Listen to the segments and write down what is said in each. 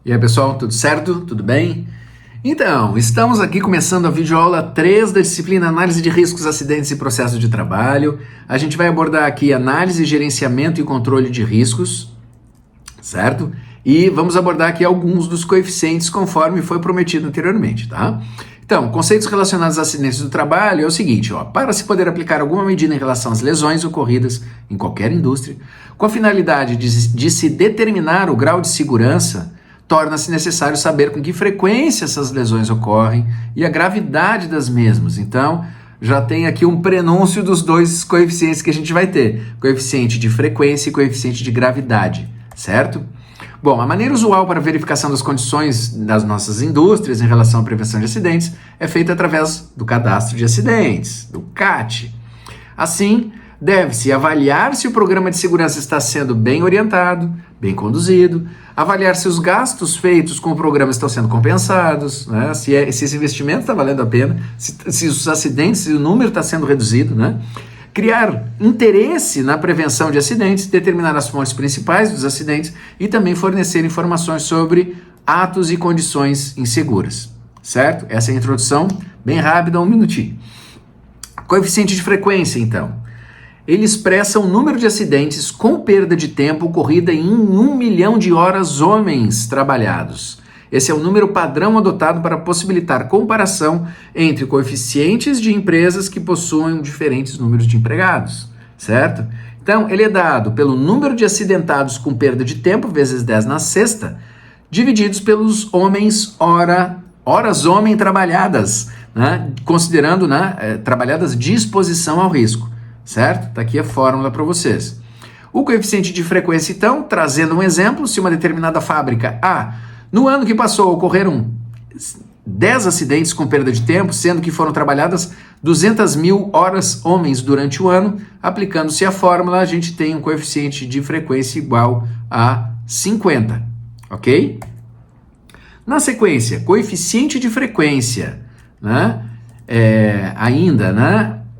E aí, pessoal, tudo certo? Tudo bem? Então, estamos aqui começando a videoaula 3 da disciplina Análise de Riscos, Acidentes e Processos de Trabalho. A gente vai abordar aqui análise, gerenciamento e controle de riscos, certo? E vamos abordar aqui alguns dos coeficientes conforme foi prometido anteriormente, tá? Então, conceitos relacionados a acidentes do trabalho é o seguinte, para se poder aplicar alguma medida em relação às lesões ocorridas em qualquer indústria, com a finalidade de se determinar o grau de segurança, torna-se necessário saber com que frequência essas lesões ocorrem e a gravidade das mesmas. Então, já tem aqui um prenúncio dos dois coeficientes que a gente vai ter, coeficiente de frequência e coeficiente de gravidade, certo? Bom, a maneira usual para verificação das condições das nossas indústrias em relação à prevenção de acidentes é feita através do cadastro de acidentes, do CAT. Assim, deve-se avaliar se o programa de segurança está sendo bem orientado, bem conduzido, avaliar se os gastos feitos com o programa estão sendo compensados, né? Se esse investimento está valendo a pena, se os acidentes, se o número está sendo reduzido, né? Criar interesse na prevenção de acidentes, determinar as fontes principais dos acidentes e também fornecer informações sobre atos e condições inseguras, certo? Essa é a introdução, bem rápida, 1 minutinho. Coeficiente de frequência, então. Ele expressa o número de acidentes com perda de tempo ocorrida em 1 milhão de horas homens trabalhados. Esse é o número padrão adotado para possibilitar comparação entre coeficientes de empresas que possuem diferentes números de empregados, certo? Então, ele é dado pelo número de acidentados com perda de tempo, vezes 10 na sexta, divididos pelos horas homem trabalhadas, né? Considerando, trabalhadas de exposição ao risco. Certo? Tá aqui a fórmula para vocês. O coeficiente de frequência, então, trazendo um exemplo, se uma determinada fábrica no ano que passou ocorreram 10 acidentes com perda de tempo, sendo que foram trabalhadas 200 mil horas homens durante o ano, aplicando-se a fórmula, a gente tem um coeficiente de frequência igual a 50, ok? Na sequência, coeficiente de frequência,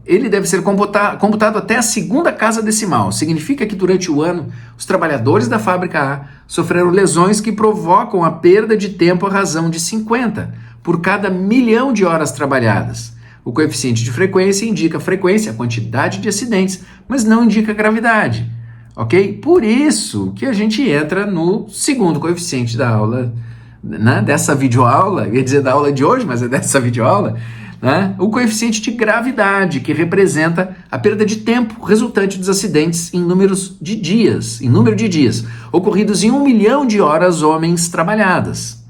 ele deve ser computado até a segunda casa decimal. Significa que durante o ano, os trabalhadores da fábrica A sofreram lesões que provocam a perda de tempo à razão de 50 por cada 1 milhão de horas trabalhadas. O coeficiente de frequência indica a frequência, a quantidade de acidentes, mas não indica a gravidade. Ok? Por isso que a gente entra no segundo coeficiente da aula, dessa videoaula, eu ia dizer da aula de hoje, mas é dessa videoaula, o coeficiente de gravidade, que representa a perda de tempo resultante dos acidentes em número de dias, ocorridos em 1 milhão de horas homens trabalhadas.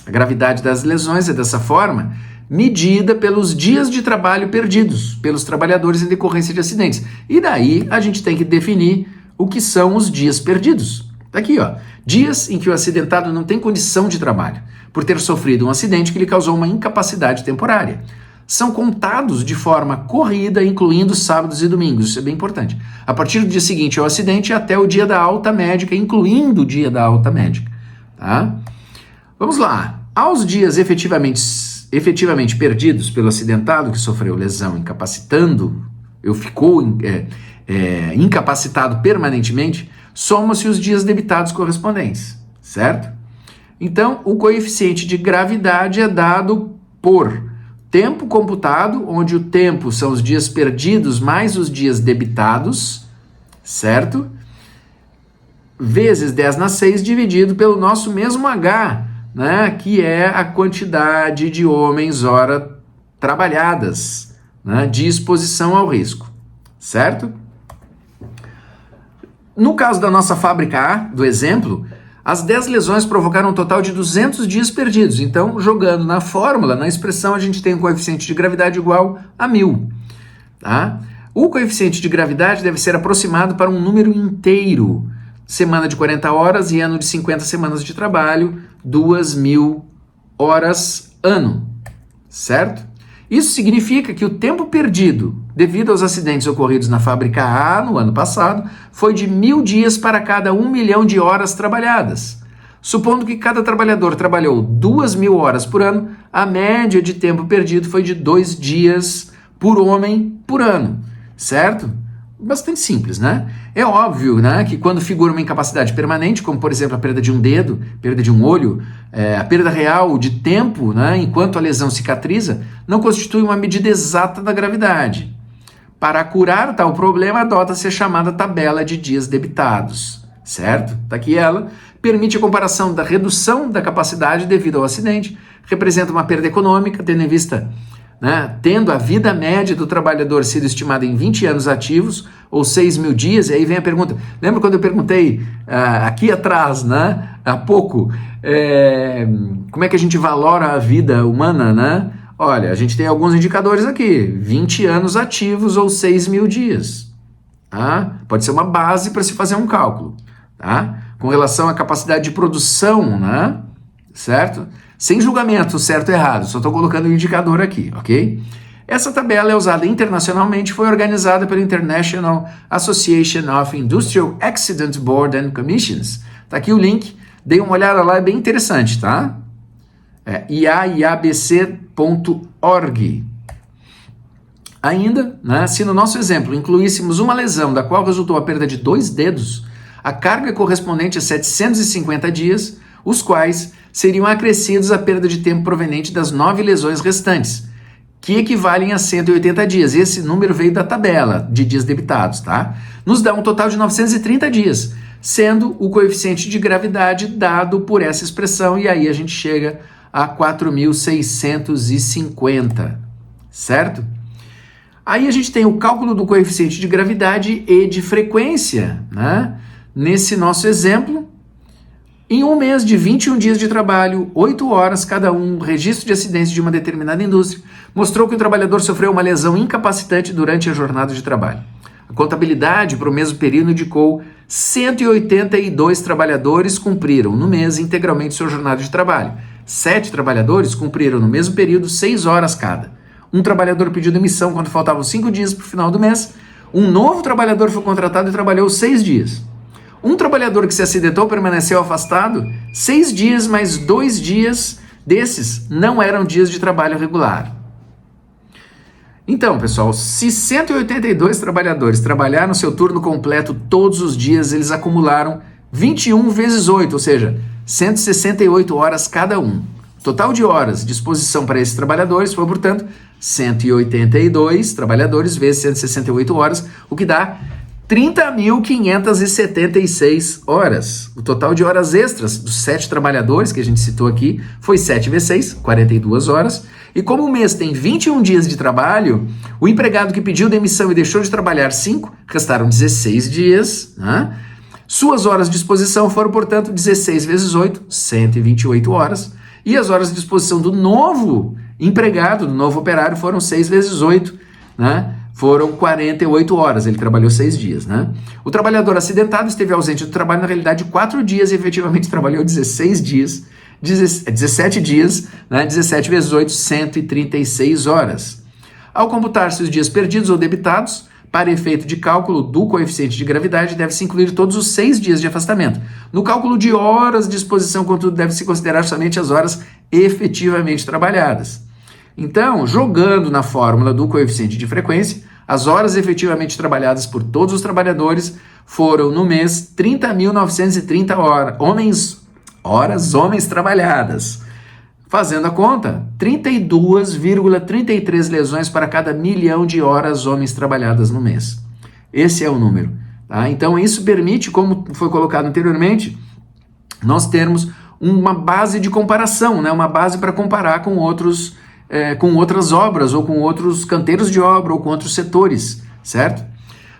A gravidade das lesões é dessa forma medida pelos dias de trabalho perdidos pelos trabalhadores em decorrência de acidentes. E daí a gente tem que definir o que são os dias perdidos. Tá aqui, dias em que o acidentado não tem condição de trabalho, por ter sofrido um acidente que lhe causou uma incapacidade temporária. São contados de forma corrida, incluindo sábados e domingos. Isso é bem importante. A partir do dia seguinte ao acidente até o dia da alta médica, incluindo o dia da alta médica. Tá? Vamos lá. Aos dias efetivamente perdidos pelo acidentado que sofreu lesão ficou incapacitado permanentemente, somam-se os dias debitados correspondentes, certo? Então, o coeficiente de gravidade é dado por tempo computado, onde o tempo são os dias perdidos mais os dias debitados, certo? Vezes 10 na 6 dividido pelo nosso mesmo H, que é a quantidade de homens hora trabalhadas, de exposição ao risco, certo? No caso da nossa fábrica A, do exemplo, as 10 lesões provocaram um total de 200 dias perdidos. Então, jogando na fórmula, na expressão, a gente tem um coeficiente de gravidade igual a 1000. Tá? O coeficiente de gravidade deve ser aproximado para um número inteiro. Semana de 40 horas e ano de 50 semanas de trabalho, 2.000 horas ano. Certo? Isso significa que o tempo perdido devido aos acidentes ocorridos na fábrica A no ano passado foi de 1.000 dias para cada 1 milhão de horas trabalhadas. Supondo que cada trabalhador trabalhou 2.000 horas por ano, a média de tempo perdido foi de 2 dias por homem por ano, certo? bastante simples, né? É óbvio, né, que quando figura uma incapacidade permanente, como por exemplo a perda de um dedo, perda de um olho, a perda real de tempo, né, enquanto a lesão cicatriza, não constitui uma medida exata da gravidade. Para curar tal problema, adota-se a chamada tabela de dias debitados, certo? Está aqui ela. Permite a comparação da redução da capacidade devido ao acidente, representa uma perda econômica, tendo em vista, né, tendo a vida média do trabalhador sido estimada em 20 anos ativos, ou 6.000 dias, e aí vem a pergunta, lembra quando eu perguntei aqui atrás, né, há pouco, como é que a gente valora a vida humana, né? Olha, a gente tem alguns indicadores aqui, 20 anos ativos ou 6.000 dias, tá? Pode ser uma base para se fazer um cálculo, tá? Com relação à capacidade de produção, né? Certo? Sem julgamento, certo ou errado, só estou colocando o indicador aqui, ok? Essa tabela é usada internacionalmente, foi organizada pela International Association of Industrial Accident Board and Commissions. Tá aqui o link, dei uma olhada lá, é bem interessante, tá? iabc.org. Ainda, né, se no nosso exemplo incluíssemos uma lesão da qual resultou a perda de 2 dedos, a carga correspondente a 750 dias, os quais seriam acrescidos à perda de tempo proveniente das 9 lesões restantes, que equivalem a 180 dias. Esse número veio da tabela de dias debitados, tá? Nos dá um total de 930 dias, sendo o coeficiente de gravidade dado por essa expressão, e aí a gente chega a 4.650, certo? Aí a gente tem o cálculo do coeficiente de gravidade e de frequência, né? Nesse nosso exemplo, em um mês de 21 dias de trabalho, 8 horas cada um, registro de acidentes de uma determinada indústria, mostrou que o trabalhador sofreu uma lesão incapacitante durante a jornada de trabalho. A contabilidade para o mesmo período indicou 182 trabalhadores cumpriram no mês integralmente sua jornada de trabalho. 7 trabalhadores cumpriram no mesmo período 6 horas cada. Um trabalhador pediu demissão quando faltavam 5 dias para o final do mês. Um novo trabalhador foi contratado e trabalhou 6 dias. Um trabalhador que se acidentou permaneceu afastado 6 dias, mas 2 dias desses não eram dias de trabalho regular. Então, pessoal, se 182 trabalhadores trabalharam seu turno completo todos os dias, eles acumularam 21 vezes 8, ou seja, 168 horas cada um. O total de horas de exposição para esses trabalhadores foi, portanto, 182 trabalhadores vezes 168 horas, o que dá 30.576 horas. O total de horas extras dos 7 trabalhadores que a gente citou aqui foi 7 vezes 6, 42 horas. E como o mês tem 21 dias de trabalho, o empregado que pediu demissão e deixou de trabalhar 5, restaram 16 dias, né? Suas horas de exposição foram, portanto, 16 vezes 8, 128 horas. E as horas de exposição do novo empregado, do novo operário, foram 6 vezes 8, né? Foram 48 horas, ele trabalhou 6 dias, né? O trabalhador acidentado esteve ausente do trabalho, na realidade, 4 dias e efetivamente trabalhou 16 dias, 17 dias, né? 17 vezes 8, 136 horas. Ao computar-se os dias perdidos ou debitados, para efeito de cálculo do coeficiente de gravidade, deve-se incluir todos os 6 dias de afastamento. No cálculo de horas de exposição, contudo, deve-se considerar somente as horas efetivamente trabalhadas. Então, jogando na fórmula do coeficiente de frequência, as horas efetivamente trabalhadas por todos os trabalhadores foram, no mês, 30.930 homens trabalhadas. Fazendo a conta, 32,33 lesões para cada 1.000.000 de horas homens trabalhadas no mês. Esse é o número. Tá? Então, isso permite, como foi colocado anteriormente, nós termos uma base de comparação, né? Uma base para comparar com outras obras, ou com outros canteiros de obra, ou com outros setores, certo?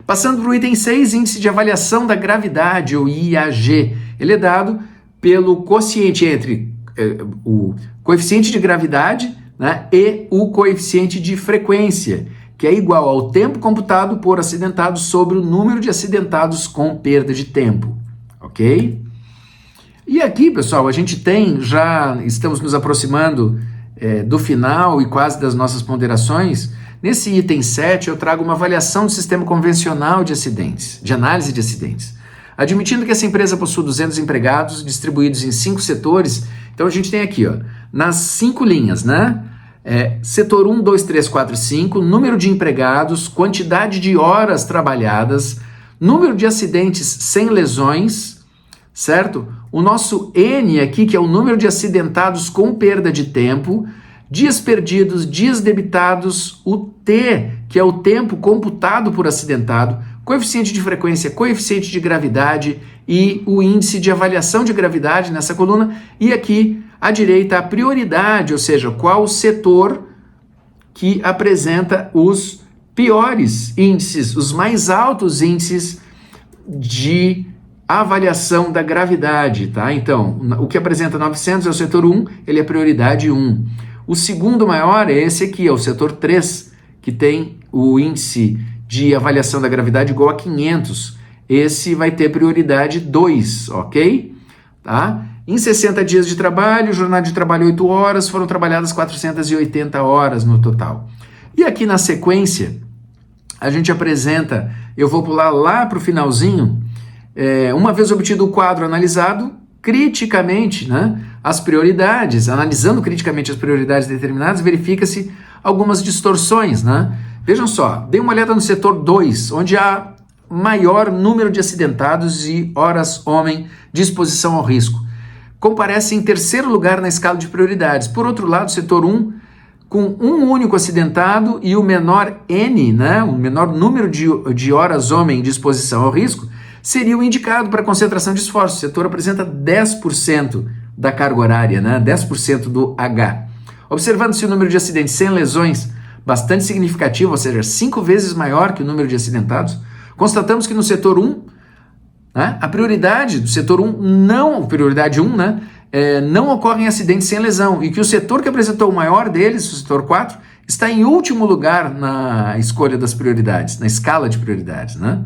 Passando para o item 6, índice de avaliação da gravidade, ou IAG. Ele é dado pelo quociente entre o coeficiente de gravidade, né, e o coeficiente de frequência, que é igual ao tempo computado por acidentados sobre o número de acidentados com perda de tempo, ok? E aqui, pessoal, a gente estamos nos aproximando do final e quase das nossas ponderações. Nesse item 7, eu trago uma avaliação do sistema convencional de acidentes, de análise de acidentes. Admitindo que essa empresa possua 200 empregados distribuídos em 5 setores, então a gente tem aqui, ó, nas 5 linhas, né? setor 1, 2, 3, 4 e 5, número de empregados, quantidade de horas trabalhadas, número de acidentes sem lesões, certo? O nosso N aqui, que é o número de acidentados com perda de tempo, dias perdidos, dias debitados, o T, que é o tempo computado por acidentado, coeficiente de frequência, coeficiente de gravidade e o índice de avaliação de gravidade nessa coluna, e aqui à direita a prioridade, ou seja, qual o setor que apresenta os piores índices, os mais altos índices de avaliação da gravidade, tá? Então, o que apresenta 900 é o setor 1, ele é prioridade 1. O segundo maior é esse aqui, é o setor 3, que tem o índice de avaliação da gravidade igual a 500. Esse vai ter prioridade 2, ok? Tá? Em 60 dias de trabalho, jornada de trabalho 8 horas, foram trabalhadas 480 horas no total. E aqui na sequência, a gente apresenta, eu vou pular lá para o finalzinho, uma vez obtido o quadro analisado, criticamente, né, as prioridades, analisando criticamente as prioridades determinadas, verifica-se algumas distorções, né? Vejam só, dê uma olhada no setor 2, onde há maior número de acidentados e horas homem de exposição ao risco. Comparece em terceiro lugar na escala de prioridades. Por outro lado, setor 1, com um único acidentado e o menor N, né, o menor número de horas homem de exposição ao risco, seria o indicado para concentração de esforço. O setor apresenta 10% da carga horária, né, 10% do H. Observando-se o número de acidentes sem lesões bastante significativo, ou seja, 5 vezes maior que o número de acidentados, constatamos que no setor 1, né, a prioridade do setor 1 prioridade 1, né, não ocorrem acidentes sem lesão, e que o setor que apresentou o maior deles, o setor 4, está em último lugar na escolha das prioridades, na escala de prioridades, né?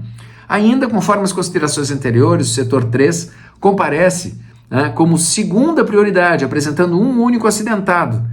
Ainda, conforme as considerações anteriores, o setor 3 comparece, né, como segunda prioridade, apresentando um único acidentado,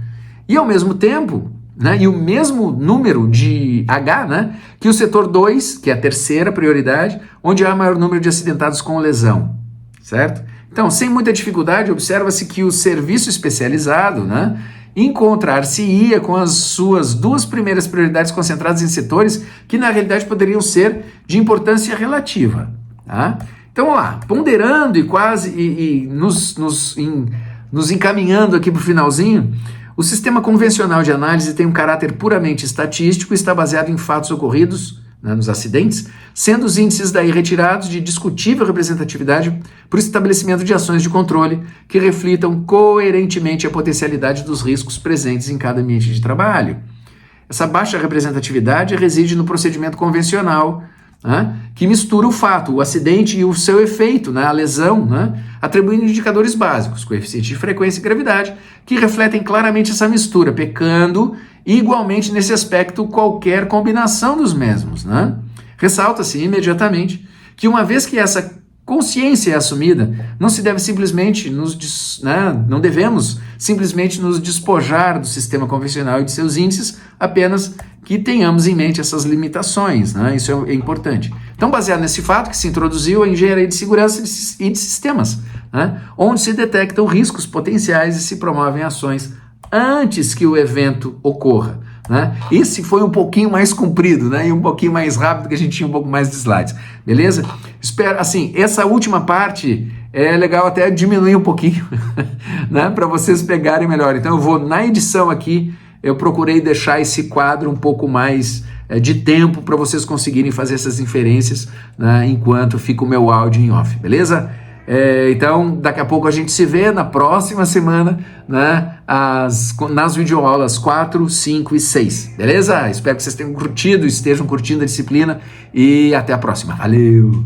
e ao mesmo tempo, né, e o mesmo número de H, né, que o setor 2, que é a terceira prioridade, onde há maior número de acidentados com lesão, certo? Então, sem muita dificuldade, observa-se que o serviço especializado, né, encontrar-se-ia com as suas duas primeiras prioridades concentradas em setores que, na realidade, poderiam ser de importância relativa. Tá? Então, vamos lá, ponderando e nos encaminhando aqui para o finalzinho, o sistema convencional de análise tem um caráter puramente estatístico e está baseado em fatos ocorridos, né, nos acidentes, sendo os índices daí retirados de discutível representatividade por estabelecimento de ações de controle que reflitam coerentemente a potencialidade dos riscos presentes em cada ambiente de trabalho. Essa baixa representatividade reside no procedimento convencional, né, que mistura o fato, o acidente e o seu efeito, né, a lesão, né, atribuindo indicadores básicos, coeficiente de frequência e gravidade, que refletem claramente essa mistura, pecando igualmente nesse aspecto qualquer combinação dos mesmos. Né? Ressalta-se imediatamente que uma vez que essa consciência é assumida, não se deve simplesmente não devemos simplesmente nos despojar do sistema convencional e de seus índices, apenas que tenhamos em mente essas limitações, né? Isso é importante. Então, baseado nesse fato que se introduziu a engenharia de segurança e de sistemas, né? Onde se detectam riscos potenciais e se promovem ações antes que o evento ocorra. Né? Esse foi um pouquinho mais comprido, né? E um pouquinho mais rápido, que a gente tinha um pouco mais de slides, beleza? Espero, assim, essa última parte é legal até diminuir um pouquinho, né? Para vocês pegarem melhor. Então eu vou, na edição aqui, eu procurei deixar esse quadro um pouco mais de tempo para vocês conseguirem fazer essas inferências, né? Enquanto fica o meu áudio em off, beleza? Então, daqui a pouco a gente se vê na próxima semana, né, nas videoaulas 4, 5 e 6, beleza? Espero que vocês tenham curtido, estejam curtindo a disciplina e até a próxima. Valeu!